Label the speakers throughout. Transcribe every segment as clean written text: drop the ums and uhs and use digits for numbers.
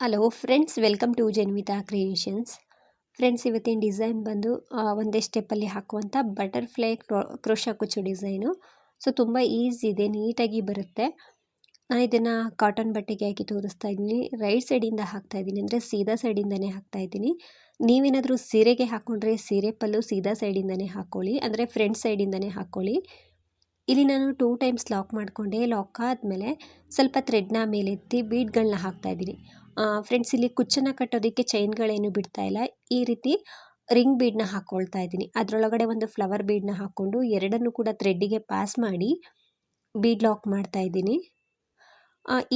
Speaker 1: Hello friends, welcome to Janvitha creations. Friends, ಇವತ್ತಿನ design ಬಂದು ಒಂದೇ ಸ್ಟೆಪ್ಪಲ್ಲಿ ಹಾಕುವಂಥ ಬಟರ್ಫ್ಲೈ ಕ್ರೋಶಾ ಕುಚ್ಚು ಡಿಸೈನು. ಸೊ ತುಂಬ ಈಸಿ ಇದೆ, ನೀಟಾಗಿ ಬರುತ್ತೆ. ನಾನು ಇದನ್ನು ಕಾಟನ್ ಬಟ್ಟೆಗೆ ಹಾಕಿ ತೋರಿಸ್ತಾ ಇದ್ದೀನಿ. ರೈಟ್ ಸೈಡಿಂದ ಹಾಕ್ತಾ ಇದ್ದೀನಿ, ಅಂದರೆ ಸೀದಾ ಸೈಡಿಂದನೇ ಹಾಕ್ತಾ ಇದ್ದೀನಿ. ನೀವೇನಾದರೂ ಸೀರೆಗೆ ಹಾಕ್ಕೊಂಡ್ರೆ ಸೀರೆ ಪಲ್ಲು ಸೀದಾ ಸೈಡಿಂದನೇ ಹಾಕ್ಕೊಳ್ಳಿ, ಅಂದರೆ ಫ್ರಂಟ್ ಸೈಡಿಂದನೇ ಹಾಕ್ಕೊಳ್ಳಿ. ಇಲ್ಲಿ ನಾನು 2 ಟೈಮ್ಸ್ ಲಾಕ್ ಮಾಡಿಕೊಂಡೆ. ಲಾಕ್ ಆದಮೇಲೆ ಸ್ವಲ್ಪ ಥ್ರೆಡ್ನ ಮೇಲೆತ್ತಿ ಬೀಡ್ಗಳನ್ನ ಹಾಕ್ತಾಯಿದ್ದೀನಿ. ಫ್ರೆಂಡ್ಸ್, ಇಲ್ಲಿ ಕುಚ್ಚನ್ನು ಕಟ್ಟೋದಕ್ಕೆ ಚೈನ್ಗಳೇನು ಬಿಡ್ತಾ ಇಲ್ಲ. ಈ ರೀತಿ ರಿಂಗ್ ಬೀಡನ್ನ ಹಾಕ್ಕೊಳ್ತಾ ಇದ್ದೀನಿ. ಅದರೊಳಗಡೆ ಒಂದು ಫ್ಲವರ್ ಬೀಡನ್ನ ಹಾಕ್ಕೊಂಡು ಎರಡನ್ನೂ ಕೂಡ ಥ್ರೆಡ್ಡಿಗೆ ಪಾಸ್ ಮಾಡಿ ಬೀಡ್ ಲಾಕ್ ಮಾಡ್ತಾ ಇದ್ದೀನಿ.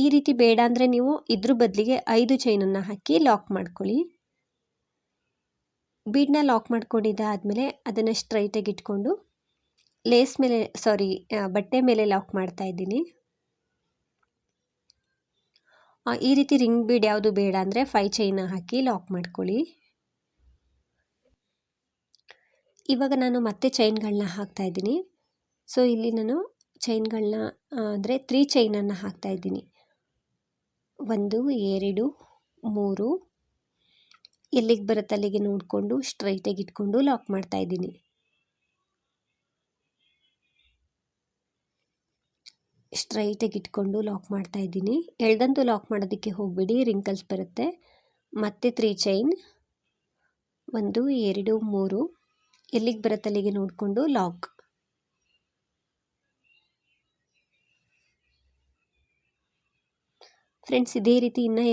Speaker 1: ಈ ರೀತಿ ಬೇಡ ಅಂದರೆ ನೀವು ಇದ್ರ ಬದಲಿಗೆ 5 ಚೈನನ್ನು ಹಾಕಿ ಲಾಕ್ ಮಾಡ್ಕೊಳ್ಳಿ. ಬೀಡನ್ನ ಲಾಕ್ ಮಾಡ್ಕೊಂಡಿದ್ದಾದಮೇಲೆ ಅದನ್ನು ಸ್ಟ್ರೈಟಾಗಿ ಇಟ್ಕೊಂಡು ಬಟ್ಟೆ ಮೇಲೆ ಲಾಕ್ ಮಾಡ್ತಾ ಇದ್ದೀನಿ. ಈ ರೀತಿ ರಿಂಗ್ ಬೀಡ್ ಯಾವುದು ಬೇಡ ಅಂದರೆ 5 ಚೈನ ಹಾಕಿ ಲಾಕ್ ಮಾಡ್ಕೊಳ್ಳಿ. ಇವಾಗ ನಾನು ಮತ್ತೆ ಚೈನ್ಗಳನ್ನ ಹಾಕ್ತಾ ಇದ್ದೀನಿ. ಸೊ ಇಲ್ಲಿ ನಾನು ಚೈನ್ಗಳನ್ನ ಅಂದರೆ 3 ಚೈನನ್ನು ಹಾಕ್ತಾ ಇದ್ದೀನಿ. 1 2 3 ಎಲ್ಲಿಗೆ ಬರುತ್ತೆ ಅಲ್ಲಿಗೆ ನೋಡಿಕೊಂಡು ಸ್ಟ್ರೈಟಾಗಿ ಇಟ್ಕೊಂಡು ಲಾಕ್ ಮಾಡ್ತಾ ಇದ್ದೀನಿ. ಸ್ಟ್ರೈಟಾಗಿ ಇಟ್ಕೊಂಡು ಲಾಕ್ ಮಾಡ್ತಾ ಇದ್ದೀನಿ. ಎಳ್ದಂತೂ ಲಾಕ್ ಮಾಡೋದಕ್ಕೆ ಹೋಗಬೇಡಿ, ರಿಂಕಲ್ಸ್ ಬರುತ್ತೆ. ಮತ್ತೆ 3 ಚೈನ್, 1 2 3 ಎಲ್ಲಿಗೆ ಬರುತ್ತೆ ಅಲ್ಲಿಗೆ ನೋಡಿಕೊಂಡು ಲಾಕ್. ಫ್ರೆಂಡ್ಸ್, ಇದೇ ರೀತಿ ಇನ್ನೂ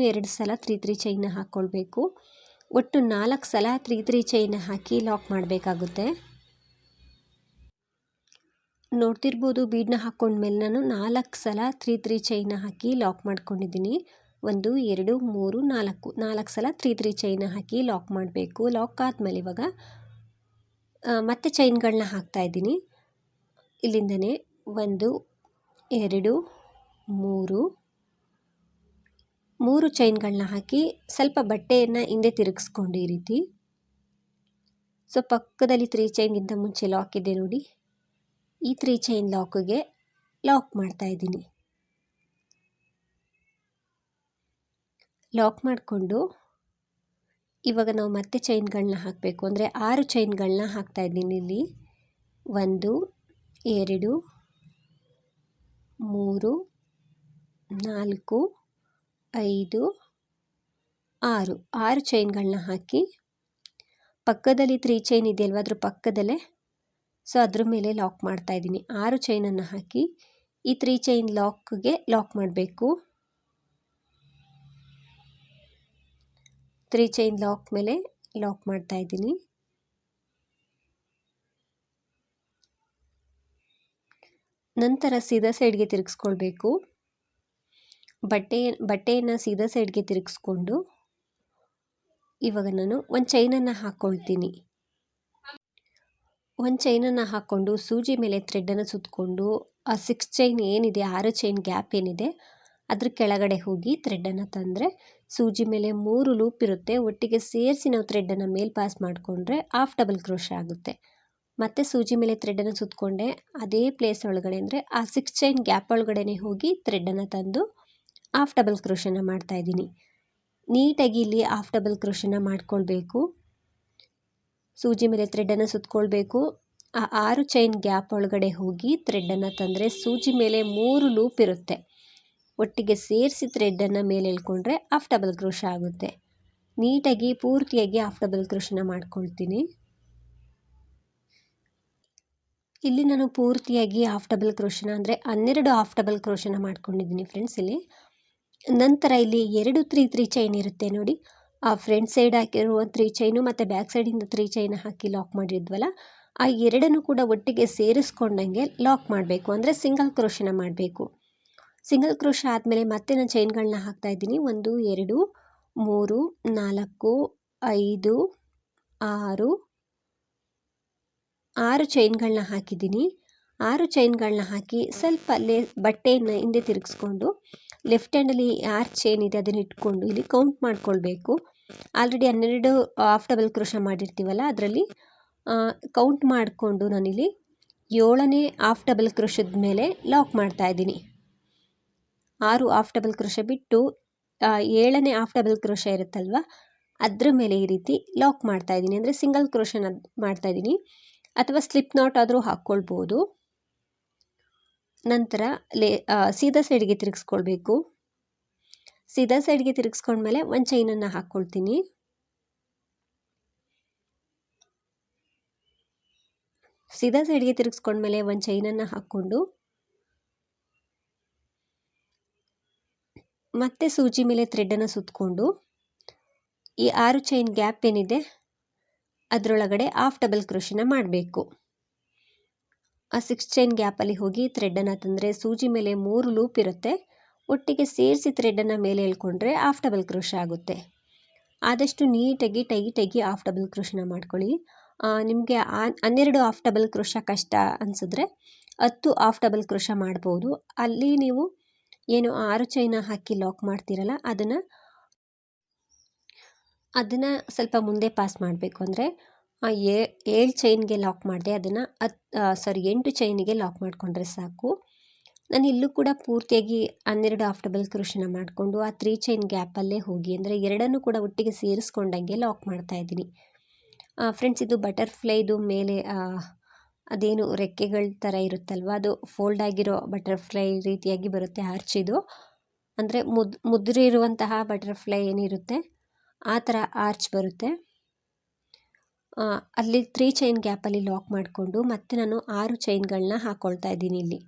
Speaker 1: 2 ಸಲ 3 ಚೈನ ಹಾಕ್ಕೊಳ್ಬೇಕು. ಒಟ್ಟು 4 ಸಲ 3 ಚೈನ ಹಾಕಿ ಲಾಕ್ ಮಾಡಬೇಕಾಗುತ್ತೆ. ನೋಡ್ತಿರ್ಬೋದು, ಬೀಡನ್ನ ಹಾಕ್ಕೊಂಡ್ಮೇಲೆ ನಾನು 4 ಸಲ 3 ಚೈನ ಹಾಕಿ ಲಾಕ್ ಮಾಡ್ಕೊಂಡಿದ್ದೀನಿ. 1 2 3 4 ಸಲ 3 ಚೈನ ಹಾಕಿ ಲಾಕ್ ಮಾಡಬೇಕು. ಲಾಕ್ ಆದಮೇಲೆ ಇವಾಗ ಮತ್ತೆ ಚೈನ್ಗಳನ್ನ ಹಾಕ್ತಾ ಇದ್ದೀನಿ. ಇಲ್ಲಿಂದನೇ 1 2 3 ಚೈನ್ಗಳನ್ನ ಹಾಕಿ ಸ್ವಲ್ಪ ಬಟ್ಟೆಯನ್ನು ಹಿಂದೆ ತಿರುಗಿಸ್ಕೊಂಡು ಈ ರೀತಿ. ಸೊ ಪಕ್ಕದಲ್ಲಿ 3 ಚೈನ್ಗಿಂತ ಮುಂಚೆ ಲಾಕ್ ಇದೆ ನೋಡಿ, ಈ 3 ಚೈನ್ ಲಾಕ್ಗೆ ಲಾಕ್ ಮಾಡ್ತಾ ಇದ್ದೀನಿ. ಲಾಕ್ ಮಾಡಿಕೊಂಡು ಇವಾಗ ನಾವು ಮತ್ತೆ ಚೈನ್ಗಳನ್ನ ಹಾಕಬೇಕು. ಅಂದರೆ 6 ಚೈನ್ಗಳನ್ನ ಹಾಕ್ತಾ ಇದ್ದೀನಿ. ಇಲ್ಲಿ 1 2 3 4 5 6 ಚೈನ್ಗಳನ್ನ ಹಾಕಿ ಪಕ್ಕದಲ್ಲಿ 3 ಚೈನ್ ಇದೆಯಲ್ವ ಅದ್ರ ಪಕ್ಕದಲ್ಲೇ, ಸೊ ಅದ್ರ ಮೇಲೆ ಲಾಕ್ ಮಾಡ್ತಾ ಇದ್ದೀನಿ. 6 ಚೈನನ್ನು ಹಾಕಿ ಈ 3 ಚೈನ್ ಲಾಕ್ಗೆ ಲಾಕ್ ಮಾಡಬೇಕು. 3 ಚೈನ್ ಲಾಕ್ ಮೇಲೆ ಲಾಕ್ ಮಾಡ್ತಾ ಇದ್ದೀನಿ. ನಂತರ ಸೀದಾ ಸೈಡ್ಗೆ ತಿರುಗಿಸ್ಕೊಳ್ಬೇಕು. ಬಟ್ಟೆಯನ್ನು ಸೀದಾ ಸೈಡ್ಗೆ ತಿರುಗಿಸ್ಕೊಂಡು ಇವಾಗ ನಾನು ಒಂದು ಚೈನನ್ನು ಹಾಕ್ಕೊಳ್ತೀನಿ. ಒಂದು ಚೈನನ್ನು ಹಾಕ್ಕೊಂಡು ಸೂಜಿ ಮೇಲೆ ಥ್ರೆಡ್ಡನ್ನು ಸುತ್ತಕೊಂಡು ಆ 6 ಚೈನ್ ಏನಿದೆ, 6 ಚೈನ್ ಗ್ಯಾಪ್ ಏನಿದೆ ಅದ್ರ ಕೆಳಗಡೆ ಹೋಗಿ ಥ್ರೆಡ್ಡನ್ನು ತಂದರೆ ಸೂಜಿ ಮೇಲೆ 3 ಲೂಪ್ ಇರುತ್ತೆ. ಒಟ್ಟಿಗೆ ಸೇರಿಸಿ ನಾವು ಥ್ರೆಡ್ಡನ್ನು ಮೇಲೆ ಪಾಸ್ ಮಾಡಿಕೊಂಡ್ರೆ ಹಾಫ್ ಡಬಲ್ ಕ್ರೋಶೆ ಆಗುತ್ತೆ. ಮತ್ತು ಸೂಜಿ ಮೇಲೆ ಥ್ರೆಡ್ಡನ್ನು ಸುತ್ತಕೊಂಡೆ ಅದೇ ಪ್ಲೇಸ್ ಒಳಗಡೆ, ಅಂದರೆ ಆ 6 ಚೈನ್ ಗ್ಯಾಪ್ ಒಳಗಡೆ ಹೋಗಿ ಥ್ರೆಡ್ಡನ್ನು ತಂದು ಹಾಫ್ ಡಬಲ್ ಕ್ರೋಶೆನ ಮಾಡ್ತಾಯಿದ್ದೀನಿ. ನೀಟಾಗಿ ಇಲ್ಲಿ ಹಾಫ್ ಡಬಲ್ ಕ್ರೋಶೆನ ಮಾಡ್ಕೊಳ್ಬೇಕು. ಸೂಜಿ ಮೇಲೆ ಥ್ರೆಡ್ಡನ್ನು ಸುತ್ತಕೊಳ್ಬೇಕು. ಆ 6 ಚೈನ್ ಗ್ಯಾಪ್ ಒಳಗಡೆ ಹೋಗಿ ಥ್ರೆಡ್ಡನ್ನು ತಂದರೆ ಸೂಜಿ ಮೇಲೆ 3 ಲೂಪ್ ಇರುತ್ತೆ. ಒಟ್ಟಿಗೆ ಸೇರಿಸಿ ಥ್ರೆಡ್ಡನ್ನು ಮೇಲೆ ಎಳ್ಕೊಂಡ್ರೆ ಹಾಫ್ ಡಬಲ್ ಕ್ರೋಶೆ ಆಗುತ್ತೆ. ನೀಟಾಗಿ ಪೂರ್ತಿಯಾಗಿ ಹಾಫ್ ಡಬಲ್ ಕ್ರೋಶೆನ ಮಾಡ್ಕೊಳ್ತೀನಿ. ಇಲ್ಲಿ ನಾನು ಪೂರ್ತಿಯಾಗಿ ಹಾಫ್ ಡಬಲ್ ಕ್ರೋಶೆನ ಅಂದರೆ 12 ಹಾಫ್ ಡಬಲ್ ಕ್ರೋಶೆನ ಮಾಡ್ಕೊಂಡಿದ್ದೀನಿ ಫ್ರೆಂಡ್ಸ್. ಇಲ್ಲಿ ನಂತರ ಇಲ್ಲಿ 2 3 ಚೈನ್ ಇರುತ್ತೆ ನೋಡಿ, ಆ ಫ್ರಂಟ್ ಸೈಡ್ ಹಾಕಿರುವ 3 ಚೈನು ಮತ್ತು ಬ್ಯಾಕ್ ಸೈಡಿಂದ 3 ಚೈನ ಹಾಕಿ ಲಾಕ್ ಮಾಡಿದ್ವಲ್ಲ, ಆ ಎರಡನ್ನು ಕೂಡ ಒಟ್ಟಿಗೆ ಸೇರಿಸ್ಕೊಂಡಂಗೆ ಲಾಕ್ ಮಾಡಬೇಕು. ಅಂದರೆ ಸಿಂಗಲ್ ಕ್ರೋಶೆನ ಮಾಡಬೇಕು. ಸಿಂಗಲ್ ಕ್ರೋಶೆ ಆದಮೇಲೆ ಮತ್ತೆ ನಾನು ಚೈನ್ಗಳನ್ನ ಹಾಕ್ತಾ ಇದ್ದೀನಿ. 1 2 3 4 5 6 ಚೈನ್ಗಳನ್ನ ಹಾಕಿದ್ದೀನಿ. 6 ಚೈನ್ಗಳನ್ನ ಹಾಕಿ ಸ್ವಲ್ಪ ಬಟ್ಟೆಯನ್ನು ಹಿಂದೆ ತಿರುಗಿಸ್ಕೊಂಡು ಲೆಫ್ಟ್ ಹ್ಯಾಂಡಲ್ಲಿ ಯಾರು ಚೈನ್ ಇದೆ ಅದನ್ನು ಇಟ್ಕೊಂಡು ಇಲ್ಲಿ ಕೌಂಟ್ ಮಾಡ್ಕೊಳ್ಬೇಕು. ಆಲ್ರೆಡಿ 12 ಹಾಫ್ ಡಬಲ್ ಕ್ರೋಶೆ ಮಾಡಿರ್ತೀವಲ್ಲ, ಅದರಲ್ಲಿ ಕೌಂಟ್ ಮಾಡಿಕೊಂಡು ನಾನಿಲ್ಲಿ 7ನೇ ಹಾಫ್ ಡಬಲ್ ಕ್ರೋಶದ ಮೇಲೆ ಲಾಕ್ ಮಾಡ್ತಾ ಇದ್ದೀನಿ. 6 ಹಾಫ್ ಡಬಲ್ ಕ್ರೋಶೆ ಬಿಟ್ಟು ಏಳನೇ ಹಾಫ್ ಡಬಲ್ ಕ್ರೋಶ ಇರುತ್ತಲ್ವ ಅದ್ರ ಮೇಲೆ ಈ ರೀತಿ ಲಾಕ್ ಮಾಡ್ತಾ ಇದ್ದೀನಿ. ಅಂದರೆ ಸಿಂಗಲ್ ಕ್ರೋಶನ ಮಾಡ್ತಾ ಇದ್ದೀನಿ, ಅಥವಾ ಸ್ಲಿಪ್ ನಾಟ್ ಆದರೂ ಹಾಕ್ಕೊಳ್ಬೋದು. ನಂತರ ಸೀದಾ ಸೈಡ್ಗೆ ತಿರುಗಿಸ್ಕೊಳ್ಬೇಕು. ಸೀದಾ ಸೈಡ್ಗೆ ತಿರುಗಿಸ್ಕೊಂಡ್ಮೇಲೆ ಒಂದು ಚೈನನ್ನು ಹಾಕ್ಕೊಳ್ತೀನಿ. ಸೀದಾ ಸೈಡ್ಗೆ ತಿರುಗಿಸ್ಕೊಂಡ್ಮೇಲೆ ಒಂದು ಚೈನನ್ನು ಹಾಕ್ಕೊಂಡು ಮತ್ತೆ ಸೂಜಿ ಮೇಲೆ ಥ್ರೆಡನ್ನು ಸುತ್ತಕೊಂಡು ಈ 6 ಚೈನ್ ಗ್ಯಾಪ್ ಏನಿದೆ ಅದರೊಳಗಡೆ ಹಾಫ್ ಡಬಲ್ ಕ್ರೋಶನ ಮಾಡಬೇಕು. ಆ 6 ಚೈನ್ ಗ್ಯಾಪಲ್ಲಿ ಹೋಗಿ ಥ್ರೆಡನ್ನು ತಂದರೆ ಸೂಜಿ ಮೇಲೆ 3 ಲೂಪ್ ಇರುತ್ತೆ, ಒಟ್ಟಿಗೆ ಸೇರಿಸಿ ಥ್ರೆಡನ್ನು ಮೇಲೆ ಎಳ್ಕೊಂಡ್ರೆ ಹಾಫ್ ಡಬಲ್ ಕ್ರೋಶ ಆಗುತ್ತೆ. ಆದಷ್ಟು ನೀಟಾಗಿ ಟೈಟಾಗಿ ಹಾಫ್ ಡಬಲ್ ಕ್ರೋಶನ ಮಾಡ್ಕೊಳ್ಳಿ. ನಿಮಗೆ 12 ಹಾಫ್ ಡಬಲ್ ಕ್ರೋಶ ಕಷ್ಟ ಅನಿಸಿದ್ರೆ 10 ಹಾಫ್ ಡಬಲ್ ಕ್ರೋಶ ಮಾಡ್ಬೋದು. ಅಲ್ಲಿ ನೀವು ಏನು 6 ಚೈನ ಹಾಕಿ ಲಾಕ್ ಮಾಡ್ತೀರಲ್ಲ ಅದನ್ನು ಸ್ವಲ್ಪ ಮುಂದೆ ಪಾಸ್ ಮಾಡಬೇಕು. ಅಂದರೆ 7 ಚೈನ್ಗೆ ಲಾಕ್ ಮಾಡಿದೆ, ಅದನ್ನು 8 ಚೈನಿಗೆ ಲಾಕ್ ಮಾಡಿಕೊಂಡ್ರೆ ಸಾಕು. ನಾನು ಇಲ್ಲೂ ಕೂಡ ಪೂರ್ತಿಯಾಗಿ 12 ಹಾಫ್ ಡಬಲ್ ಕ್ರೋಶನ ಮಾಡಿಕೊಂಡು ಆ 3 ಚೈನ್ ಗ್ಯಾಪಲ್ಲೇ ಹೋಗಿ, ಅಂದರೆ ಎರಡನ್ನೂ ಕೂಡ ಒಟ್ಟಿಗೆ ಸೇರಿಸ್ಕೊಂಡಂಗೆ ಲಾಕ್ ಮಾಡ್ತಾ ಇದ್ದೀನಿ. ಫ್ರೆಂಡ್ಸ್, ಇದು ಬಟರ್ಫ್ಲೈದು ಮೇಲೆ ಅದೇನು ರೆಕ್ಕೆಗಳ ಥರ ಇರುತ್ತಲ್ವ, ಅದು ಫೋಲ್ಡ್ ಆಗಿರೋ ಬಟರ್ಫ್ಲೈ ರೀತಿಯಾಗಿ ಬರುತ್ತೆ ಆರ್ಚ್. ಇದು ಅಂದರೆ ಮುದ್ರಿರುವಂತಹ ಬಟರ್ಫ್ಲೈ ಏನಿರುತ್ತೆ ಆ ಥರ ಆರ್ಚ್ ಬರುತ್ತೆ. ಅಲ್ಲಿ 3 ಚೈನ್ ಗ್ಯಾಪಲ್ಲಿ ಲಾಕ್ ಮಾಡಿಕೊಂಡು ಮತ್ತೆ ನಾನು 6 ಚೈನ್ಗಳನ್ನ ಹಾಕ್ಕೊಳ್ತಾ ಇದ್ದೀನಿ. ಇಲ್ಲಿ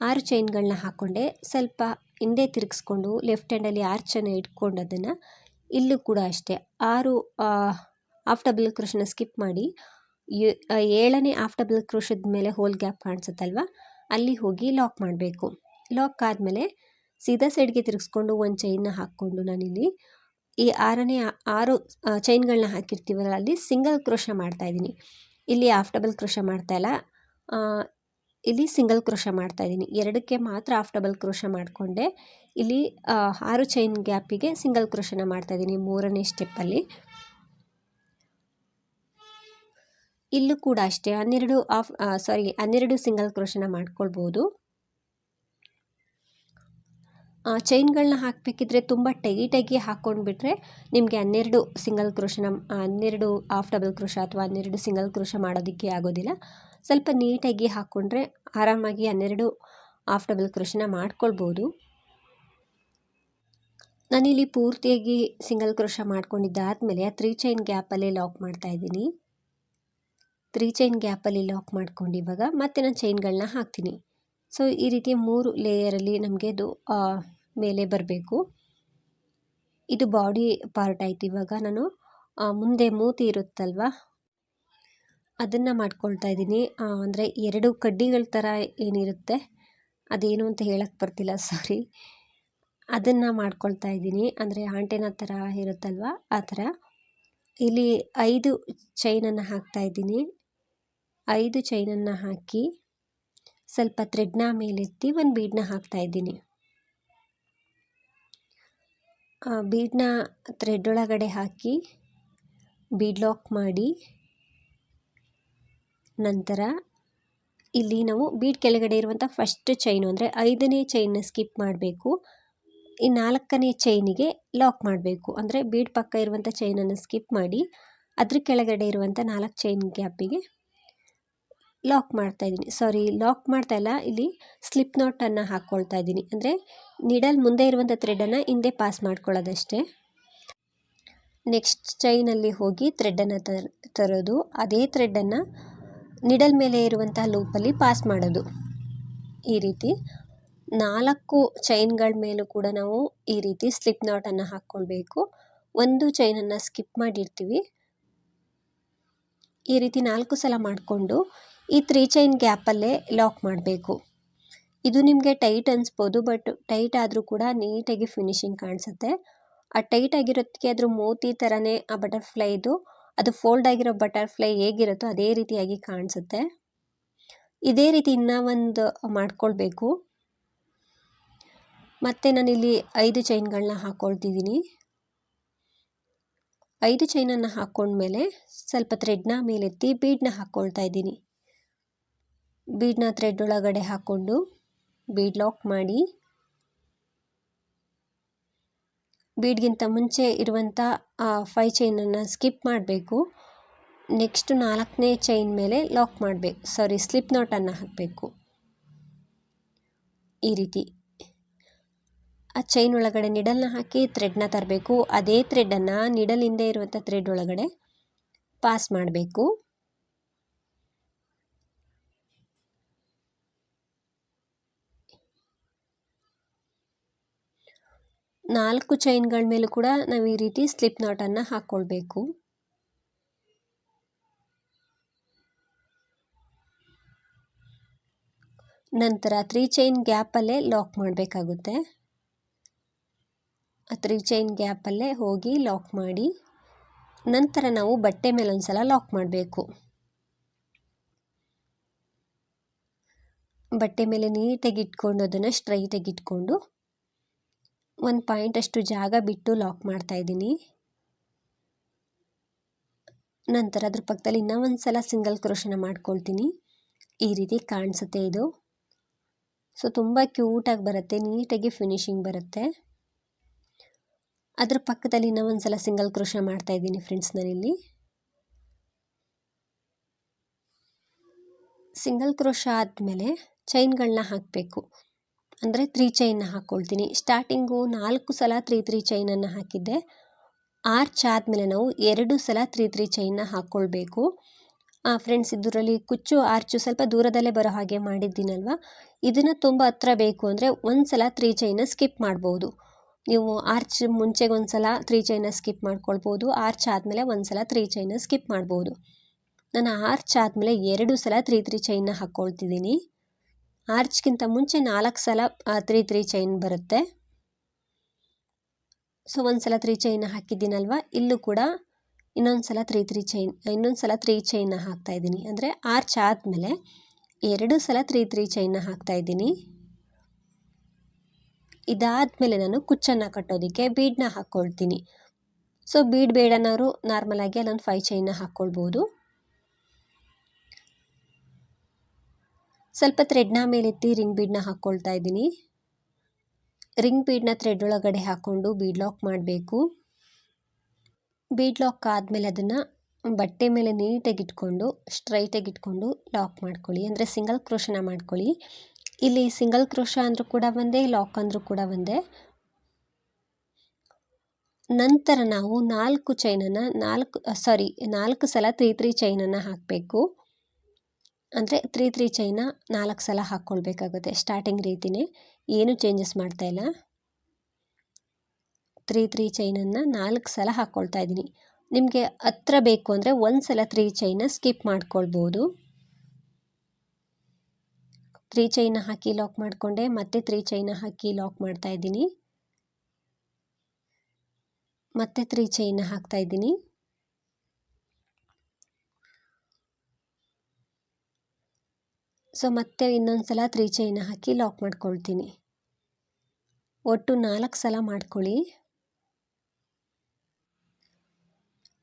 Speaker 1: 6 ಚೈನ್ಗಳನ್ನ ಹಾಕ್ಕೊಂಡೆ, ಸ್ವಲ್ಪ ಹಿಂದೆ ತಿರುಗಿಸ್ಕೊಂಡು ಲೆಫ್ಟ್ ಹ್ಯಾಂಡಲ್ಲಿ ಆರ್ಚನ್ನು ಇಟ್ಕೊಂಡು ಅದನ್ನು ಇಲ್ಲೂ ಕೂಡ ಅಷ್ಟೇ 6 ಹಾಫ್ ಡಬಲ್ ಕ್ರೋಶನ ಸ್ಕಿಪ್ ಮಾಡಿ 7ನೇ ಹಾಫ್ ಡಬಲ್ ಕ್ರೋಶದ ಮೇಲೆ ಹೋಲ್ ಗ್ಯಾಪ್ ಕಾಣಿಸುತ್ತಲ್ವ ಅಲ್ಲಿ ಹೋಗಿ ಲಾಕ್ ಮಾಡಬೇಕು. ಲಾಕ್ ಆದಮೇಲೆ ಸೀದಾ ಸೈಡ್ಗೆ ತಿರುಗಿಸ್ಕೊಂಡು ಒಂದು ಚೈನ್ನ ಹಾಕ್ಕೊಂಡು ನಾನಿಲ್ಲಿ ಈ 6 ಚೈನ್ಗಳನ್ನ ಹಾಕಿರ್ತೀವಲ್ಲ ಅಲ್ಲಿ ಸಿಂಗಲ್ ಕ್ರೋಶ ಮಾಡ್ತಾಯಿದ್ದೀನಿ. ಇಲ್ಲಿ ಹಾಫ್ ಡಬಲ್ ಕ್ರೋಶ ಮಾಡ್ತಾಯಿಲ್ಲ, ಇಲ್ಲಿ ಸಿಂಗಲ್ ಕ್ರೋಶ ಮಾಡ್ತಾಯಿದ್ದೀನಿ. ಎರಡಕ್ಕೆ ಮಾತ್ರ ಹಾಫ್ ಡಬಲ್ ಕ್ರೋಶ ಮಾಡಿಕೊಂಡೆ. ಇಲ್ಲಿ 6 ಚೈನ್ ಗ್ಯಾಪಿಗೆ ಸಿಂಗಲ್ ಕ್ರೋಶನ ಮಾಡ್ತಾಯಿದ್ದೀನಿ 3ನೇ ಸ್ಟೆಪ್ಪಲ್ಲಿ. ಇಲ್ಲೂ ಕೂಡ ಅಷ್ಟೇ 12 ಸಿಂಗಲ್ ಕ್ರೋಶನ ಮಾಡ್ಕೊಳ್ಬೋದು. ಚೈನ್ಗಳನ್ನ ಹಾಕಬೇಕಿದ್ರೆ ತುಂಬ ಟೈಟಾಗಿ ಹಾಕ್ಕೊಂಡ್ಬಿಟ್ರೆ ನಿಮಗೆ 12 ಸಿಂಗಲ್ ಕ್ರೋಶನ 12 ಹಾಫ್ ಡಬಲ್ ಕ್ರೋಶ ಅಥವಾ 12 ಸಿಂಗಲ್ ಕ್ರೋಶ ಮಾಡೋದಕ್ಕೆ ಆಗೋದಿಲ್ಲ. ಸ್ವಲ್ಪ ನೀಟಾಗಿ ಹಾಕ್ಕೊಂಡ್ರೆ ಆರಾಮಾಗಿ 12 ಹಾಫ್ ಡಬಲ್ ಕ್ರೋಶನ ಮಾಡ್ಕೊಳ್ಬೋದು. ನಾನಿಲ್ಲಿ ಪೂರ್ತಿಯಾಗಿ ಸಿಂಗಲ್ ಕ್ರೋಶ ಮಾಡ್ಕೊಂಡಿದ್ದಾದಮೇಲೆ 3 ಚೈನ್ ಗ್ಯಾಪಲ್ಲೇ ಲಾಕ್ ಮಾಡ್ತಾಯಿದ್ದೀನಿ. 3 ಚೈನ್ ಗ್ಯಾಪಲ್ಲಿ ಲಾಕ್ ಮಾಡ್ಕೊಂಡು ಇವಾಗ ಮತ್ತೆ ನಾನು ಚೈನ್ಗಳನ್ನ ಹಾಕ್ತೀನಿ. ಸೊ ಈ ರೀತಿ 3 ಲೇಯರಲ್ಲಿ ನಮಗೆ ಅದು ಮೇಲೆ ಬರಬೇಕು. ಇದು ಬಾಡಿ ಪಾರ್ಟ್ ಆಯಿತು. ಇವಾಗ ನಾನು ಮುಂದೆ ಮೂತಿ ಇರುತ್ತಲ್ವ ಅದನ್ನು ಮಾಡ್ಕೊಳ್ತಾ ಇದ್ದೀನಿ. ಅಂದರೆ 2 ಕಡ್ಡಿಗಳ ಥರ ಏನಿರುತ್ತೆ ಅದೇನು ಅಂತ ಹೇಳಕ್ಕೆ ಬರ್ತಿಲ್ಲ, ಸಾರಿ, ಅದನ್ನು ಮಾಡ್ಕೊಳ್ತಾ ಇದ್ದೀನಿ. ಅಂದರೆ ಆಂಟೆನ ಥರ ಇರುತ್ತಲ್ವ ಆ ಥರ. ಇಲ್ಲಿ 5 ಚೈನನ್ನು ಹಾಕ್ತಾ ಇದ್ದೀನಿ. 5 ಚೈನನ್ನು ಹಾಕಿ ಸ್ವಲ್ಪ ಥ್ರೆಡ್ನ ಮೇಲೆತ್ತಿ ಒಂದು ಬೀಡನ್ನ ಹಾಕ್ತಾ ಇದ್ದೀನಿ. ಬೀಡನ್ನ ಥ್ರೆಡ್ ಒಳಗಡೆ ಹಾಕಿ ಬೀಡ್ ಲಾಕ್ ಮಾಡಿ, ನಂತರ ಇಲ್ಲಿ ನಾವು ಬೀಡ್ ಕೆಳಗಡೆ ಇರುವಂಥ ಫಸ್ಟ್ ಚೈನು ಅಂದರೆ 5ನೇ ಚೈನ್ನ ಸ್ಕಿಪ್ ಮಾಡಬೇಕು. ಈ 4ನೇ ಚೈನಿಗೆ ಲಾಕ್ ಮಾಡಬೇಕು. ಅಂದರೆ ಬೀಡ್ ಪಕ್ಕ ಇರುವಂಥ ಚೈನನ್ನು ಸ್ಕಿಪ್ ಮಾಡಿ ಅದ್ರ ಕೆಳಗಡೆ ಇರುವಂಥ 4 ಚೈನ್ ಗ್ಯಾಪಿಗೆ ಲಾಕ್ ಮಾಡ್ತಾ ಇದ್ದೀನಿ. ಲಾಕ್ ಮಾಡ್ತಾ ಇಲ್ಲ, ಇಲ್ಲಿ ಸ್ಲಿಪ್ ನಾಟನ್ನು ಹಾಕ್ಕೊಳ್ತಾ ಇದ್ದೀನಿ. ಅಂದರೆ ನೀಡಲ್ ಮುಂದೆ ಇರುವಂಥ ಥ್ರೆಡನ್ನು ಹಿಂದೆ ಪಾಸ್ ಮಾಡ್ಕೊಳ್ಳೋದಷ್ಟೇ. ನೆಕ್ಸ್ಟ್ ಚೈನಲ್ಲಿ ಹೋಗಿ ಥ್ರೆಡನ್ನು ತರೋದು, ಅದೇ ಥ್ರೆಡನ್ನು ನೀಡಲ್ ಮೇಲೆ ಇರುವಂಥ ಲೂಪಲ್ಲಿ ಪಾಸ್ ಮಾಡೋದು. ಈ ರೀತಿ 4 ಚೈನ್ಗಳ ಮೇಲೂ ಕೂಡ ನಾವು ಈ ರೀತಿ ಸ್ಲಿಪ್ ನಾಟನ್ನು ಹಾಕ್ಕೊಳ್ಬೇಕು. ಒಂದು ಚೈನನ್ನು ಸ್ಕಿಪ್ ಮಾಡಿರ್ತೀವಿ. ಈ ರೀತಿ 4 ಸಲ ಮಾಡಿಕೊಂಡು ಈ 3 ಚೈನ್ ಗ್ಯಾಪಲ್ಲೇ ಲಾಕ್ ಮಾಡಬೇಕು. ಇದು ನಿಮಗೆ ಟೈಟ್ ಅನಿಸ್ಬೋದು, ಬಟ್ ಟೈಟ್ ಆದರೂ ಕೂಡ ನೀಟಾಗಿ ಫಿನಿಶಿಂಗ್ ಕಾಣಿಸುತ್ತೆ. ಆ ಟೈಟ್ ಆಗಿರೋದಕ್ಕೆ ಅದ್ರ ಮೂತಿ ಥರನೇ ಆ ಬಟರ್ಫ್ಲೈದು ಅದು ಫೋಲ್ಡ್ ಆಗಿರೋ ಬಟರ್ಫ್ಲೈ ಹೇಗಿರುತ್ತೋ ಅದೇ ರೀತಿಯಾಗಿ ಕಾಣಿಸುತ್ತೆ. ಇದೇ ರೀತಿ ಇನ್ನೂ ಒಂದು ಮಾಡ್ಕೊಳ್ಬೇಕು. ಮತ್ತು ನಾನಿಲ್ಲಿ 5 ಚೈನ್ಗಳನ್ನ ಹಾಕ್ಕೊಳ್ತಿದ್ದೀನಿ. 5 ಚೈನನ್ನು ಹಾಕ್ಕೊಂಡ್ಮೇಲೆ ಸ್ವಲ್ಪ ಥ್ರೆಡ್ನ ಮೇಲೆತ್ತಿ ಬೀಡನ್ನ ಹಾಕ್ಕೊಳ್ತಾ ಇದ್ದೀನಿ. ಬೀಡನ್ನ ಥ್ರೆಡ್ ಒಳಗಡೆ ಹಾಕ್ಕೊಂಡು ಬೀಡ್ ಲಾಕ್ ಮಾಡಿ ಬೀಡ್ಗಿಂತ ಮುಂಚೆ ಇರುವಂಥ 5 ಚೈನನ್ನು ಸ್ಕಿಪ್ ಮಾಡಬೇಕು. ನೆಕ್ಸ್ಟ್ 4ನೇ ಚೈನ್ ಮೇಲೆ ಲಾಕ್ ಮಾಡಬೇಕು, ಸ್ಲಿಪ್ ನಾಟನ್ನು ಹಾಕಬೇಕು. ಈ ರೀತಿ ಆ ಚೈನ್ ಒಳಗಡೆ ನಿಡಲ್ನ ಹಾಕಿ ಥ್ರೆಡ್ನ ತರಬೇಕು. ಅದೇ ಥ್ರೆಡನ್ನು ನಿಡಲ್ ಹಿಂದೆ ಇರುವಂಥ ಥ್ರೆಡ್ ಒಳಗಡೆ ಪಾಸ್ ಮಾಡಬೇಕು. ನಾಲ್ಕು ಚೈನ್ಗಳ ಮೇಲೂ ಕೂಡ ನಾವು ಈ ರೀತಿ ಸ್ಲಿಪ್ ನಾಟನ್ನು ಹಾಕ್ಕೊಳ್ಬೇಕು. ನಂತರ 3 ಚೈನ್ ಗ್ಯಾಪಲ್ಲೇ ಲಾಕ್ ಮಾಡಬೇಕಾಗುತ್ತೆ. 3 ಚೈನ್ ಗ್ಯಾಪಲ್ಲೇ ಹೋಗಿ ಲಾಕ್ ಮಾಡಿ ನಂತರ ನಾವು ಬಟ್ಟೆ ಮೇಲೆ ಒಂದ್ಸಲ ಲಾಕ್ ಮಾಡಬೇಕು. ಬಟ್ಟೆ ಮೇಲೆ ನೀಟಾಗಿ ಇಟ್ಕೊಂಡು ಅದನ್ನು ಸ್ಟ್ರೈಟಾಗಿ ಇಟ್ಕೊಂಡು 1 ಪಾಯಿಂಟ್ ಅಷ್ಟು ಜಾಗ ಬಿಟ್ಟು ಲಾಕ್ ಮಾಡ್ತಾ ಇದ್ದೀನಿ. ನಂತರ ಅದ್ರ ಪಕ್ಕದಲ್ಲಿ ಇನ್ನೂ ಒಂದ್ಸಲ ಸಿಂಗಲ್ ಕ್ರೋಶನ ಮಾಡ್ಕೊಳ್ತೀನಿ. ಈ ರೀತಿ ಕಾಣಿಸುತ್ತೆ ಇದು. ತುಂಬ ಕ್ಯೂಟಾಗಿ ಬರುತ್ತೆ, ನೀಟಾಗಿ ಫಿನಿಶಿಂಗ್ ಬರುತ್ತೆ. ಅದ್ರ ಪಕ್ಕದಲ್ಲಿ ಇನ್ನೂ ಒಂದ್ಸಲ ಸಿಂಗಲ್ ಕ್ರೋಶ ಮಾಡ್ತಾ ಇದ್ದೀನಿ ಫ್ರೆಂಡ್ಸ್. ನಾನಿಲ್ಲಿ ಸಿಂಗಲ್ ಕ್ರೋಶ ಆದಮೇಲೆ ಚೈನ್ಗಳನ್ನ ಹಾಕಬೇಕು. ಅಂದರೆ 3 ಚೈನ್ನ ಹಾಕ್ಕೊಳ್ತೀನಿ. ಸ್ಟಾರ್ಟಿಂಗು 4 ಸಲ 3 ಚೈನನ್ನು ಹಾಕಿದ್ದೆ. ಆರ್ಚ್ ಆದಮೇಲೆ ನಾವು 2 ಸಲ 3 ಚೈನ್ನ ಹಾಕ್ಕೊಳ್ಬೇಕು. ಫ್ರೆಂಡ್ಸ್, ಇದರಲ್ಲಿ ಕುಚ್ಚು ಆರ್ಚು ಸ್ವಲ್ಪ ದೂರದಲ್ಲೇ ಬರೋ ಹಾಗೆ ಮಾಡಿದ್ದೀನಲ್ವ, ಇದನ್ನು ತುಂಬ ಹತ್ರ ಬೇಕು ಅಂದರೆ ಒಂದು ಸಲ 3 ಚೈನ ಸ್ಕಿಪ್ ಮಾಡ್ಬೋದು. ನೀವು ಆರ್ಚ್ ಮುಂಚೆಗೆ ಒಂದು ಸಲ 3 ಚೈನ ಸ್ಕಿಪ್ ಮಾಡ್ಕೊಳ್ಬೋದು. ಆರ್ಚ್ ಆದಮೇಲೆ ಒಂದು ಸಲ 3 ಚೈನ ಸ್ಕಿಪ್ ಮಾಡ್ಬೋದು. ನಾನು ಆರ್ಚ್ ಆದಮೇಲೆ 2 ಸಲ 3 ಚೈನ್ನ ಹಾಕ್ಕೊಳ್ತಿದ್ದೀನಿ. ಆರ್ಚ್ಗಿಂತ ಮುಂಚೆ 4 ಸಲ 3 ಚೈನ್ ಬರುತ್ತೆ. ಒಂದು ಸಲ 3 ಚೈನ ಹಾಕಿದ್ದೀನಲ್ವ, ಇಲ್ಲೂ ಕೂಡ ಇನ್ನೊಂದು ಸಲ 3 ಚೈನ್ನ ಹಾಕ್ತಾ ಇದ್ದೀನಿ. ಅಂದರೆ ಆರ್ಚ್ ಆದಮೇಲೆ 2 ಸಲ 3 ಚೈನ್ನ ಹಾಕ್ತಾ ಇದ್ದೀನಿ. ಇದಾದಮೇಲೆ ನಾನು ಕುಚ್ಚನ್ನು ಕಟ್ಟೋದಕ್ಕೆ ಬೀಡನ್ನ ಹಾಕ್ಕೊಳ್ತೀನಿ. ಬೀಡ್ ಬೇಡನವರು ನಾರ್ಮಲಾಗಿ ಅಲ್ಲೊಂದು 5 ಚೈನ್ನ ಹಾಕ್ಕೊಳ್ಬೋದು. ಸ್ವಲ್ಪ ಥ್ರೆಡ್ನ ಮೇಲೆತ್ತಿ ರಿಂಗ್ ಬೀಡನ್ನ ಹಾಕ್ಕೊಳ್ತಾ ಇದ್ದೀನಿ. ರಿಂಗ್ ಬೀಡನ್ನ ಥ್ರೆಡ್ ಒಳಗಡೆ ಹಾಕ್ಕೊಂಡು ಬೀಡ್ ಲಾಕ್ ಮಾಡಬೇಕು. ಬೀಡ್ ಲಾಕ್ ಆದಮೇಲೆ ಅದನ್ನು ಬಟ್ಟೆ ಮೇಲೆ ನೀಟಾಗಿ ಇಟ್ಕೊಂಡು ಸ್ಟ್ರೈಟಾಗಿ ಇಟ್ಕೊಂಡು ಲಾಕ್ ಮಾಡ್ಕೊಳ್ಳಿ. ಅಂದರೆ ಸಿಂಗಲ್ ಕ್ರೋಶನ ಮಾಡ್ಕೊಳ್ಳಿ. ಇಲ್ಲಿ ಸಿಂಗಲ್ ಕ್ರೋಶ ಅಂದರೂ ಕೂಡ ಒಂದೇ, ಲಾಕ್ ಅಂದರೂ ಕೂಡ ಒಂದೇ. ನಂತರ ನಾವು 4 ಸಲ 3 ಚೈನನ್ನು ಹಾಕಬೇಕು. ಅಂದರೆ 3 ಚೈನ 4 ಸಲ ಹಾಕ್ಕೊಳ್ಬೇಕಾಗುತ್ತೆ. ಸ್ಟಾರ್ಟಿಂಗ್ ರೀತಿಯೇ, ಏನು ಚೇಂಜಸ್ ಮಾಡ್ತಾ ಇಲ್ಲ. 3 ಚೈನನ್ನು 4 ಸಲ ಹಾಕ್ಕೊಳ್ತಾ ಇದ್ದೀನಿ. ನಿಮಗೆ ಹತ್ರ ಬೇಕು ಅಂದರೆ ಒಂದು ಸಲ 3 ಚೈನ ಸ್ಕಿಪ್ ಮಾಡ್ಕೊಳ್ಬೋದು. 3 ಚೈನ ಹಾಕಿ ಲಾಕ್ ಮಾಡಿಕೊಂಡೆ, ಮತ್ತೆ 3 ಚೈನ ಹಾಕಿ ಲಾಕ್ ಮಾಡ್ತಾ ಇದ್ದೀನಿ. ಮತ್ತೆ 3 ಚೈನ ಹಾಕ್ತಾ ಇದ್ದೀನಿ. ಮತ್ತೆ ಇನ್ನೊಂದು ಸಲ 3 ಚೈನ ಹಾಕಿ ಲಾಕ್ ಮಾಡ್ಕೊಳ್ತೀನಿ. ಒಟ್ಟು 4 ಸಲ ಮಾಡ್ಕೊಳ್ಳಿ.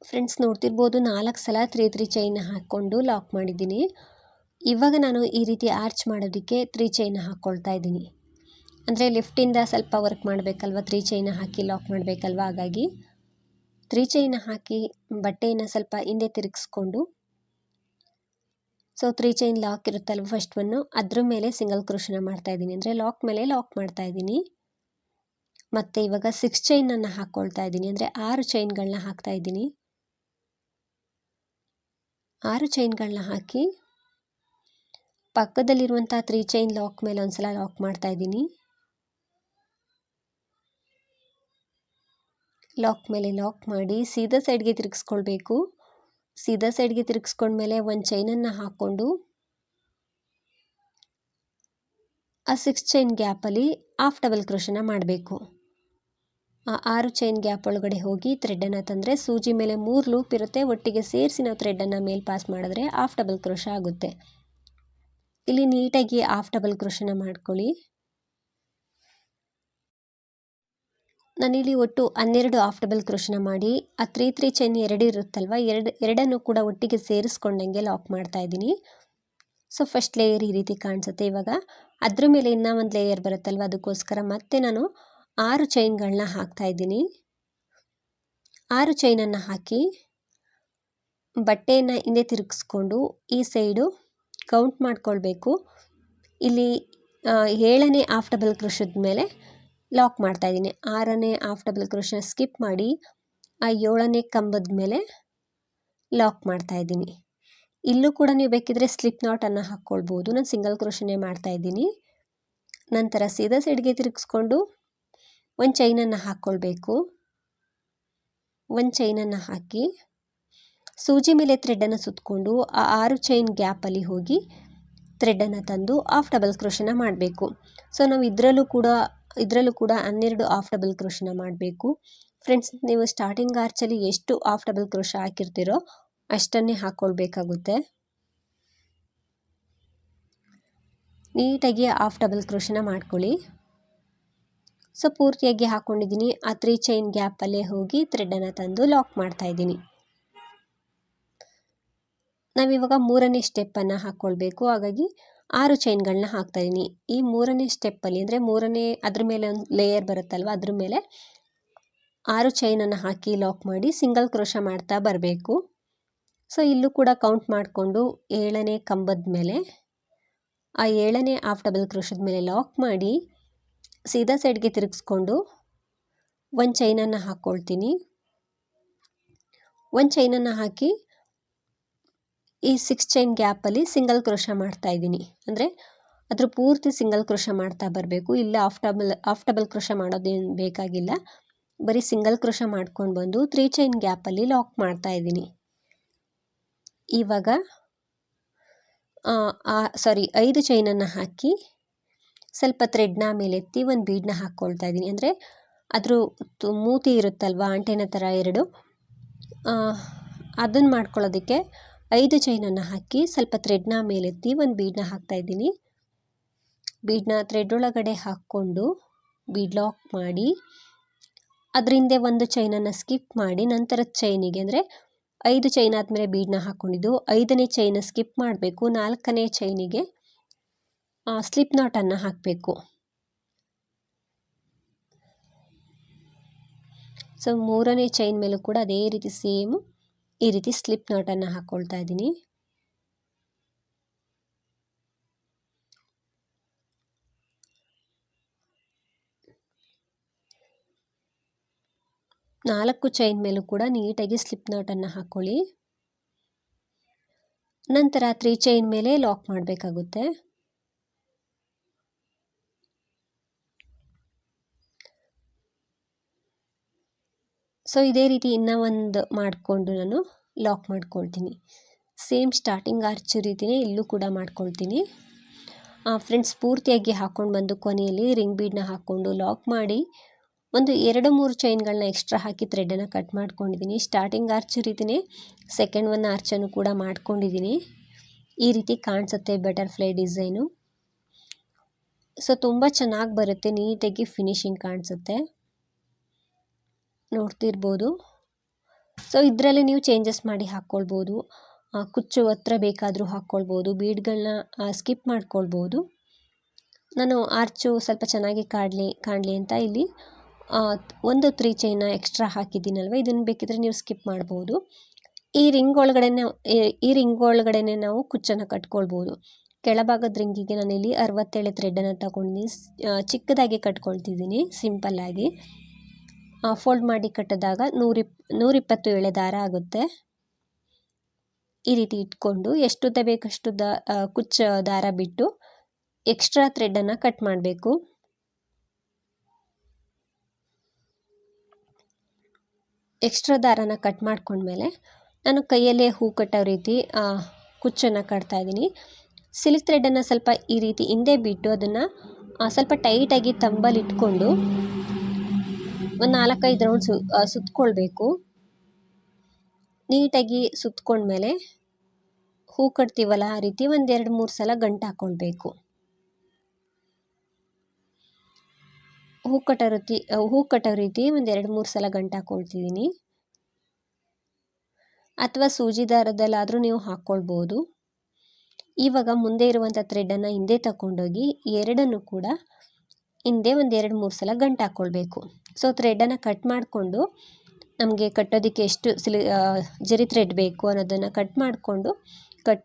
Speaker 1: ಫ್ರೆಂಡ್ಸ್, ನೋಡ್ತಿರ್ಬೋದು 4 ಸಲ 3 ಚೈನ ಹಾಕ್ಕೊಂಡು ಲಾಕ್ ಮಾಡಿದ್ದೀನಿ. ಇವಾಗ ನಾನು ಈ ರೀತಿ ಆರ್ಚ್ ಮಾಡೋದಕ್ಕೆ 3 ಚೈನ ಹಾಕ್ಕೊಳ್ತಾ ಇದ್ದೀನಿ. ಅಂದರೆ ಲೆಫ್ಟಿಂದ ಸ್ವಲ್ಪ ವರ್ಕ್ ಮಾಡಬೇಕಲ್ವ, 3 ಚೈನ ಹಾಕಿ ಲಾಕ್ ಮಾಡಬೇಕಲ್ವ, ಹಾಗಾಗಿ 3 ಚೈನ ಹಾಕಿ ಬಟ್ಟೆಯನ್ನು ಸ್ವಲ್ಪ ಹಿಂದೆ ತಿರುಗಿಸ್ಕೊಂಡು 3 ಚೈನ್ ಲಾಕ್ ಇರುತ್ತಲ್ವ ಫಸ್ಟ್ ಒನ್ನು, ಅದ್ರ ಮೇಲೆ ಸಿಂಗಲ್ ಕ್ರೋಶನ ಮಾಡ್ತಾ ಇದ್ದೀನಿ. ಅಂದರೆ ಲಾಕ್ ಮೇಲೆ ಲಾಕ್ ಮಾಡ್ತಾ ಇದ್ದೀನಿ. ಮತ್ತು ಇವಾಗ 6 ಚೈನನ್ನು ಹಾಕ್ಕೊಳ್ತಾ ಇದ್ದೀನಿ. ಅಂದರೆ 6 ಚೈನ್ಗಳನ್ನ ಹಾಕ್ತಾ ಇದ್ದೀನಿ. 6 ಚೈನ್ಗಳನ್ನ ಹಾಕಿ ಪಕ್ಕದಲ್ಲಿರುವಂಥ 3 ಚೈನ್ ಲಾಕ್ ಮೇಲೆ ಒಂದ್ಸಲ ಲಾಕ್ ಮಾಡ್ತಾ ಇದ್ದೀನಿ. ಲಾಕ್ ಮೇಲೆ ಲಾಕ್ ಮಾಡಿ ಸೀದಾ ಸೈಡ್ಗೆ ತಿರುಗಿಸ್ಕೊಳ್ಬೇಕು. ಸೀದಾ ಸೈಡ್ಗೆ ತಿರುಗಿಸ್ಕೊಂಡ್ಮೇಲೆ ಒಂದು ಚೈನನ್ನು ಹಾಕ್ಕೊಂಡು ಆ 6 ಚೈನ್ ಗ್ಯಾಪಲ್ಲಿ ಹಾಫ್ ಡಬಲ್ ಕ್ರೋಶನ ಮಾಡಬೇಕು. ಆ 6 ಚೈನ್ ಗ್ಯಾಪ್ ಒಳಗಡೆ ಹೋಗಿ ಥ್ರೆಡನ್ನು ತಂದರೆ ಸೂಜಿ ಮೇಲೆ 3 ಲೂಪ್ ಇರುತ್ತೆ, ಒಟ್ಟಿಗೆ ಸೇರಿಸಿ ನಾವು ಥ್ರೆಡನ್ನು ಮೇಲೆ ಪಾಸ್ ಮಾಡಿದ್ರೆ ಹಾಫ್ ಡಬಲ್ ಕ್ರೋಶ ಆಗುತ್ತೆ. ಇಲ್ಲಿ ನೀಟಾಗಿ ಹಾಫ್ ಡಬಲ್ ಕ್ರೋಶನ ಮಾಡ್ಕೊಳ್ಳಿ. ನಾನಿಲ್ಲಿ ಒಟ್ಟು 12 ಹಾಫ್ ಡಬಲ್ ಕ್ರೋಶನ ಮಾಡಿ ಆ 3 ಚೈನ್ 2 ಇರುತ್ತಲ್ವ, ಎರಡನ್ನು ಕೂಡ ಒಟ್ಟಿಗೆ ಸೇರಿಸ್ಕೊಂಡಂಗೆ ಲಾಕ್ ಮಾಡ್ತಾ ಇದ್ದೀನಿ. ಫಸ್ಟ್ ಲೇಯರ್ ಈ ರೀತಿ ಕಾಣಿಸುತ್ತೆ. ಇವಾಗ ಅದ್ರ ಮೇಲೆ ಇನ್ನೂ ಒಂದು ಲೇಯರ್ ಬರುತ್ತಲ್ವ, ಅದಕ್ಕೋಸ್ಕರ ಮತ್ತೆ ನಾನು 6 ಚೈನ್ಗಳನ್ನ ಹಾಕ್ತಾ ಇದ್ದೀನಿ. 6 ಚೈನನ್ನು ಹಾಕಿ ಬಟ್ಟೆಯನ್ನು ಹಿಂದೆ ತಿರುಗಿಸ್ಕೊಂಡು ಈ ಸೈಡು ಕೌಂಟ್ ಮಾಡ್ಕೊಳ್ಬೇಕು. ಇಲ್ಲಿ 7ನೇ ಹಾಫ್ ಡಬಲ್ ಕ್ರೋಶದ ಮೇಲೆ ಲಾಕ್ ಮಾಡ್ತಾಯಿದ್ದೀನಿ. 6ನೇ ಹಾಫ್ ಡಬಲ್ ಕ್ರೋಶ ಸ್ಕಿಪ್ ಮಾಡಿ ಆ 7ನೇ ಕಂಬದ ಮೇಲೆ ಲಾಕ್ ಮಾಡ್ತಾಯಿದ್ದೀನಿ. ಇಲ್ಲೂ ಕೂಡ ನೀವು ಬೇಕಿದ್ರೆ ಸ್ಲಿಪ್ ನಾಟನ್ನು ಹಾಕ್ಕೊಳ್ಬೋದು. ನಾನು ಸಿಂಗಲ್ ಕ್ರೋಶನೇ ಮಾಡ್ತಾಯಿದ್ದೀನಿ. ನಂತರ ಸೀದಾ ಸೈಡ್ಗೆ ತಿರುಗಿಸ್ಕೊಂಡು ಒಂದು ಚೈನನ್ನು ಹಾಕ್ಕೊಳ್ಬೇಕು. ಒಂದು ಚೈನನ್ನು ಹಾಕಿ ಸೂಜಿ ಮೇಲೆ ಥ್ರೆಡನ್ನು ಸುತ್ತಕೊಂಡು ಆ 6 ಚೈನ್ ಗ್ಯಾಪಲ್ಲಿ ಹೋಗಿ ಥ್ರೆಡನ್ನು ತಂದು ಹಾಫ್ ಡಬಲ್ ಕ್ರೋಶನ ಮಾಡಬೇಕು. ಸೊ ನಾವು ಇದರಲ್ಲೂ ಕೂಡ 12 ಹಾಫ್ ಡಬಲ್ ಕ್ರೋಶನ ಮಾಡಬೇಕು. ಫ್ರೆಂಡ್ಸ್, ನೀವು ಸ್ಟಾರ್ಟಿಂಗ್ ಆರ್ಚಲ್ಲಿ ಎಷ್ಟು ಹಾಫ್ ಡಬಲ್ ಕ್ರೋಶ ಹಾಕಿರ್ತೀರೋ ಅಷ್ಟನ್ನೇ ಹಾಕ್ಕೊಳ್ಬೇಕಾಗುತ್ತೆ. ನೀಟಾಗಿ ಹಾಫ್ ಡಬಲ್ ಕ್ರೋಶನ ಮಾಡ್ಕೊಳ್ಳಿ. ಸೊ ಪೂರ್ತಿಯಾಗಿ ಹಾಕ್ಕೊಂಡಿದ್ದೀನಿ. ಆ 3 ಚೈನ್ ಗ್ಯಾಪಲ್ಲೇ ಹೋಗಿ ಥ್ರೆಡನ್ನು ತಂದು ಲಾಕ್ ಮಾಡ್ತಾಯಿದ್ದೀನಿ. ನಾವಿವಾಗ 3ನೇ ಸ್ಟೆಪ್ಪನ್ನು ಹಾಕ್ಕೊಳ್ಬೇಕು. ಹಾಗಾಗಿ 6 ಚೈನ್ಗಳನ್ನ ಹಾಕ್ತಾಯಿದ್ದೀನಿ. ಈ 3ನೇ ಸ್ಟೆಪ್ಪಲ್ಲಿ ಅಂದರೆ 3ನೇ ಅದ್ರ ಮೇಲೆ ಒಂದು ಲೇಯರ್ ಬರುತ್ತಲ್ವ, ಅದ್ರ ಮೇಲೆ 6 ಚೈನನ್ನು ಹಾಕಿ ಲಾಕ್ ಮಾಡಿ ಸಿಂಗಲ್ ಕ್ರೋಶ ಮಾಡ್ತಾ ಬರಬೇಕು. ಸೊ ಇಲ್ಲೂ ಕೂಡ ಕೌಂಟ್ ಮಾಡಿಕೊಂಡು 7ನೇ ಕಂಬದ ಮೇಲೆ ಆ 7ನೇ ಹಾಫ್ ಡಬಲ್ ಕ್ರೋಶದ ಮೇಲೆ ಲಾಕ್ ಮಾಡಿ ಸೀದಾ ಸೈಡ್ಗೆ ತಿರುಗಿಸ್ಕೊಂಡು ಒಂದು ಚೈನನ್ನು ಹಾಕ್ಕೊಳ್ತೀನಿ. ಒಂದು ಚೈನನ್ನು ಹಾಕಿ ಈ 6 ಚೈನ್ ಗ್ಯಾಪಲ್ಲಿ ಸಿಂಗಲ್ ಕ್ರೋಶ ಮಾಡ್ತಾ ಇದ್ದೀನಿ. ಅಂದರೆ ಅದ್ರ ಪೂರ್ತಿ ಸಿಂಗಲ್ ಕ್ರೋಶ ಮಾಡ್ತಾ ಬರಬೇಕು. ಇಲ್ಲ ಹಾಫ್ ಡಬಲ್ ಕ್ರೋಶ ಮಾಡೋದೇನು ಬೇಕಾಗಿಲ್ಲ. ಬರೀ ಸಿಂಗಲ್ ಕ್ರೋಶ ಮಾಡ್ಕೊಂಡು ಬಂದು 3 ಚೈನ್ ಗ್ಯಾಪಲ್ಲಿ ಲಾಕ್ ಮಾಡ್ತಾ ಇದ್ದೀನಿ. ಇವಾಗ 5 ಚೈನನ್ನು ಹಾಕಿ ಸ್ವಲ್ಪ ಥ್ರೆಡ್ನ ಮೇಲೆತ್ತಿ ಒಂದು ಬೀಡನ್ನ ಹಾಕ್ಕೊಳ್ತಾ ಇದ್ದೀನಿ. ಅಂದರೆ ಅದ್ರ ಮೂತಿ ಇರುತ್ತಲ್ವ, ಆಂಟೆನ ಥರ 2, ಅದನ್ನು ಮಾಡ್ಕೊಳ್ಳೋದಕ್ಕೆ 5 ಚೈನನ್ನು ಹಾಕಿ ಸ್ವಲ್ಪ ಥ್ರೆಡ್ನ ಮೇಲೆತ್ತಿ ಒಂದು ಬೀಡನ್ನ ಹಾಕ್ತಾಯಿದ್ದೀನಿ. ಬೀಡನ್ನ ಥ್ರೆಡ್ ಒಳಗಡೆ ಹಾಕ್ಕೊಂಡು ಬೀಡ್ ಲಾಕ್ ಮಾಡಿ ಅದರಿಂದ ಒಂದು ಚೈನನ್ನು ಸ್ಕಿಪ್ ಮಾಡಿ ನಂತರದ ಚೈನಿಗೆ, ಅಂದರೆ 5 ಚೈನ್ ಆದಮೇಲೆ ಬೀಡನ್ನ ಹಾಕ್ಕೊಂಡಿದ್ದು 5ನೇ ಚೈನ ಸ್ಕಿಪ್ ಮಾಡಬೇಕು. 4ನೇ ಚೈನಿಗೆ ಸ್ಲಿಪ್ ನಾಟನ್ನು ಹಾಕಬೇಕು. ಸೊ 3ನೇ ಚೈನ್ ಮೇಲೂ ಕೂಡ ಅದೇ ರೀತಿ ಸೇಮು ಈ ರೀತಿ ಸ್ಲಿಪ್ ನಾಟನ್ನು ಹಾಕ್ಕೊಳ್ತಾ ಇದ್ದೀನಿ. ನಾಲ್ಕು ಚೈನ್ ಮೇಲೂ ಕೂಡ ನೀಟಾಗಿ ಸ್ಲಿಪ್ ನಾಟನ್ನು ಹಾಕ್ಕೊಳ್ಳಿ. ನಂತರ 3 ಚೈನ್ ಮೇಲೆ ಲಾಕ್ ಮಾಡಬೇಕಾಗುತ್ತೆ. ಸೊ ಇದೇ ರೀತಿ ಇನ್ನೂ ಒಂದು ಮಾಡಿಕೊಂಡು ನಾನು ಲಾಕ್ ಮಾಡ್ಕೊಳ್ತೀನಿ. ಸೇಮ್ ಸ್ಟಾರ್ಟಿಂಗ್ ಆರ್ಚ್ ರೀತಿಯೇ ಇಲ್ಲೂ ಕೂಡ ಮಾಡ್ಕೊಳ್ತೀನಿ. ಫ್ರೆಂಡ್ಸ್, ಪೂರ್ತಿಯಾಗಿ ಹಾಕ್ಕೊಂಡು ಬಂದು ಕೊನೆಯಲ್ಲಿ ರಿಂಗ್ ಬೀಡನ್ನ ಹಾಕ್ಕೊಂಡು ಲಾಕ್ ಮಾಡಿ ಒಂದು 2-3 ಚೈನ್ಗಳನ್ನ ಎಕ್ಸ್ಟ್ರಾ ಹಾಕಿ ಥ್ರೆಡನ್ನು ಕಟ್ ಮಾಡ್ಕೊಂಡಿದ್ದೀನಿ. ಸ್ಟಾರ್ಟಿಂಗ್ ಆರ್ಚ್ ರೀತಿಯೇ ಸೆಕೆಂಡ್ ಒಂದು ಆರ್ಚನ್ನು ಕೂಡ ಮಾಡ್ಕೊಂಡಿದ್ದೀನಿ. ಈ ರೀತಿ ಕಾಣಿಸುತ್ತೆ ಬಟರ್ಫ್ಲೈ ಡಿಸೈನು. ಸೊ ತುಂಬ ಚೆನ್ನಾಗಿ ಬರುತ್ತೆ, ನೀಟಾಗಿ ಫಿನಿಶಿಂಗ್ ಕಾಣಿಸುತ್ತೆ, ನೋಡ್ತಿರ್ಬೋದು. ಸೊ ಇದರಲ್ಲಿ ನೀವು ಚೇಂಜಸ್ ಮಾಡಿ ಹಾಕ್ಕೊಳ್ಬೋದು. ಕುಚ್ಚು ಹತ್ರ ಬೇಕಾದರೂ ಹಾಕ್ಕೊಳ್ಬೋದು. ಬೀಡ್ಗಳನ್ನ ಸ್ಕಿಪ್ ಮಾಡ್ಕೊಳ್ಬೋದು. ನಾನು ಆರ್ಚು ಸ್ವಲ್ಪ ಚೆನ್ನಾಗಿ ಕಾಣಲಿ ಅಂತ ಇಲ್ಲಿ ಒಂದು 3 ಚೈನ ಎಕ್ಸ್ಟ್ರಾ ಹಾಕಿದ್ದೀನಲ್ವ, ಇದನ್ನು ಬೇಕಿದ್ರೆ ನೀವು ಸ್ಕಿಪ್ ಮಾಡ್ಬೋದು. ಈ ರಿಂಗ್ ಒಳಗಡೆ ನಾವು ಕುಚ್ಚನ್ನು ಕಟ್ಕೊಳ್ಬೋದು. ಕೆಳಭಾಗದ ರಿಂಗಿಗೆ ನಾನಿಲ್ಲಿ 67 ಥ್ರೆಡನ್ನು ತಗೊಂಡಿದ್ದೀನಿ. ಚಿಕ್ಕದಾಗಿ ಕಟ್ಕೊಳ್ತಿದ್ದೀನಿ ಸಿಂಪಲ್ಲಾಗಿ. ಫೋಲ್ಡ್ ಮಾಡಿ ಕಟ್ಟಿದಾಗ 120 ಎಳೆ ದಾರ ಆಗುತ್ತೆ. ಈ ರೀತಿ ಇಟ್ಕೊಂಡು ಎಷ್ಟು ಬೇಕಷ್ಟು ಕುಚ್ಚ ದಾರ ಬಿಟ್ಟು ಎಕ್ಸ್ಟ್ರಾ ಥ್ರೆಡನ್ನು ಕಟ್ ಮಾಡಬೇಕು. ಎಕ್ಸ್ಟ್ರಾ ದಾರನ ಕಟ್ ಮಾಡ್ಕೊಂಡ್ಮೇಲೆ ನಾನು ಕೈಯಲ್ಲೇ ಹೂ ಕಟ್ಟೋ ರೀತಿ ಕುಚ್ಚನ್ನು ಕಟ್ತಾ ಇದ್ದೀನಿ. ಸಿಲ್ಕ್ ಥ್ರೆಡನ್ನು ಸ್ವಲ್ಪ ಈ ರೀತಿ ಹಿಂದೆ ಬಿಟ್ಟು ಅದನ್ನು ಸ್ವಲ್ಪ ಟೈಟಾಗಿ ತಂಬಲ್ಲಿ ಇಟ್ಕೊಂಡು ಒಂದು 4-5 ರೌಂಡ್ ಸುತ್ತಕೊಳ್ಬೇಕು. ನೀಟಾಗಿ ಸುತ್ತಕೊಂಡ್ಮೇಲೆ ಹೂ ಕಟ್ತೀವಲ್ಲ ಆ ರೀತಿ ಒಂದು 2-3 ಸಲ ಗಂಟು ಹಾಕ್ಕೊಳ್ಬೇಕು. ಹೂ ಕಟ್ಟೋ ರೀತಿ ಒಂದು 2-3 ಸಲ ಗಂಟು ಹಾಕ್ಕೊಳ್ತಿದ್ದೀನಿ. ಅಥವಾ ಸೂಜಿ ದಾರದಲ್ಲಾದರೂ ನೀವು ಹಾಕ್ಕೊಳ್ಬೋದು. ಇವಾಗ ಮುಂದೆ ಇರುವಂಥ ಥ್ರೆಡನ್ನು ಹಿಂದೆ ತಗೊಂಡೋಗಿ ಎರಡನ್ನು ಕೂಡ ಹಿಂದೆ ಒಂದು 2-3 ಸಲ ಗಂಟು ಹಾಕ್ಕೊಳ್ಬೇಕು. ಸೊ ಥ್ರೆಡನ್ನು ಕಟ್ ಮಾಡಿಕೊಂಡು ನಮಗೆ ಕಟ್ಟೋದಕ್ಕೆ ಎಷ್ಟು ಜರಿ ಥ್ರೆಡ್ ಬೇಕು ಅನ್ನೋದನ್ನು ಕಟ್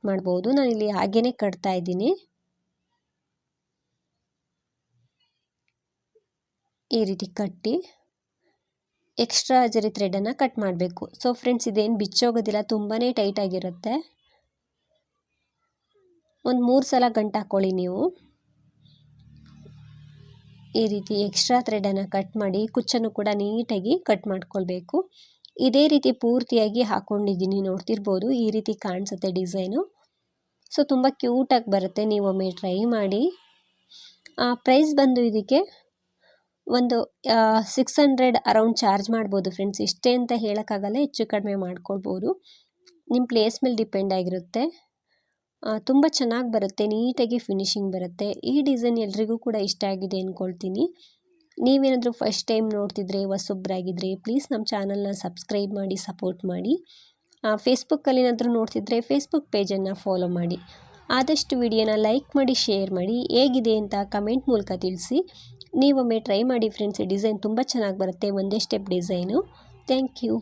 Speaker 1: ಮಾಡ್ಬೋದು. ನಾನಿಲ್ಲಿ ಹಾಗೇ ಕಟ್ತಾ ಇದ್ದೀನಿ. ಈ ರೀತಿ ಕಟ್ಟಿ ಎಕ್ಸ್ಟ್ರಾ ಜರಿ ಥ್ರೆಡನ್ನು ಕಟ್ ಮಾಡಬೇಕು. ಸೊ ಫ್ರೆಂಡ್ಸ್, ಇದೇನು ಬಿಚ್ಚೋಗೋದಿಲ್ಲ, ತುಂಬಾ ಟೈಟಾಗಿರುತ್ತೆ. ಒಂದು 3 ಸಲ ಗಂಟು ಹಾಕ್ಕೊಳ್ಳಿ ನೀವು. ಈ ರೀತಿ ಎಕ್ಸ್ಟ್ರಾ ಥ್ರೆಡನ್ನು ಕಟ್ ಮಾಡಿ ಕುಚ್ಚನ್ನು ಕೂಡ ನೀಟಾಗಿ ಕಟ್ ಮಾಡ್ಕೊಳ್ಬೇಕು. ಇದೇ ರೀತಿ ಪೂರ್ತಿಯಾಗಿ ಹಾಕ್ಕೊಂಡಿದ್ದೀನಿ, ನೋಡ್ತಿರ್ಬೋದು. ಈ ರೀತಿ ಕಾಣಿಸುತ್ತೆ ಡಿಸೈನು. ಸೊ ತುಂಬ ಕ್ಯೂಟಾಗಿ ಬರುತ್ತೆ, ನೀವೊಮ್ಮೆ ಟ್ರೈ ಮಾಡಿ. ಪ್ರೈಸ್ ಬಂದು ಇದಕ್ಕೆ ಒಂದು 600 ಅರೌಂಡ್ ಚಾರ್ಜ್ ಮಾಡ್ಬೋದು ಫ್ರೆಂಡ್ಸ್. ಇಷ್ಟೇ ಅಂತ ಹೇಳೋಕ್ಕಾಗಲ್ಲ, ಹೆಚ್ಚು ಕಡಿಮೆ ಮಾಡ್ಕೊಳ್ಬೋದು. ನಿಮ್ಮ ಪ್ಲೇಸ್ ಮೇಲೆ ಡಿಪೆಂಡ್ ಆಗಿರುತ್ತೆ. ತುಂಬ ಚೆನ್ನಾಗಿ ಬರುತ್ತೆ, ನೀಟಾಗಿ ಫಿನಿಶಿಂಗ್ ಬರುತ್ತೆ. ಈ ಡಿಸೈನ್ ಎಲ್ರಿಗೂ ಕೂಡ ಇಷ್ಟ ಆಗಿದೆ ಅಂದ್ಕೊಳ್ತೀನಿ. ನೀವೇನಾದರೂ ಫಸ್ಟ್ ಟೈಮ್ ನೋಡ್ತಿದ್ರೆ, ಹೊಸೊಬ್ಬರಾಗಿದ್ದರೆ ಪ್ಲೀಸ್ ನಮ್ಮ ಚಾನಲ್ನ ಸಬ್ಸ್ಕ್ರೈಬ್ ಮಾಡಿ, ಸಪೋರ್ಟ್ ಮಾಡಿ. ಫೇಸ್ಬುಕ್ಕಲ್ಲಿ ಏನಾದರೂ ನೋಡ್ತಿದ್ರೆ ಫೇಸ್ಬುಕ್ ಪೇಜನ್ನು ಫಾಲೋ ಮಾಡಿ. ಆದಷ್ಟು ವಿಡಿಯೋನ ಲೈಕ್ ಮಾಡಿ, ಶೇರ್ ಮಾಡಿ, ಹೇಗಿದೆ ಅಂತ ಕಮೆಂಟ್ ಮೂಲಕ ತಿಳಿಸಿ. ನೀವೊಮ್ಮೆ ಟ್ರೈ ಮಾಡಿ ಫ್ರೆಂಡ್ಸ್. ಈ ಡಿಸೈನ್ ತುಂಬ ಚೆನ್ನಾಗಿ ಬರುತ್ತೆ, ಒಂದೇ ಸ್ಟೆಪ್ ಡಿಸೈನು. Thank you.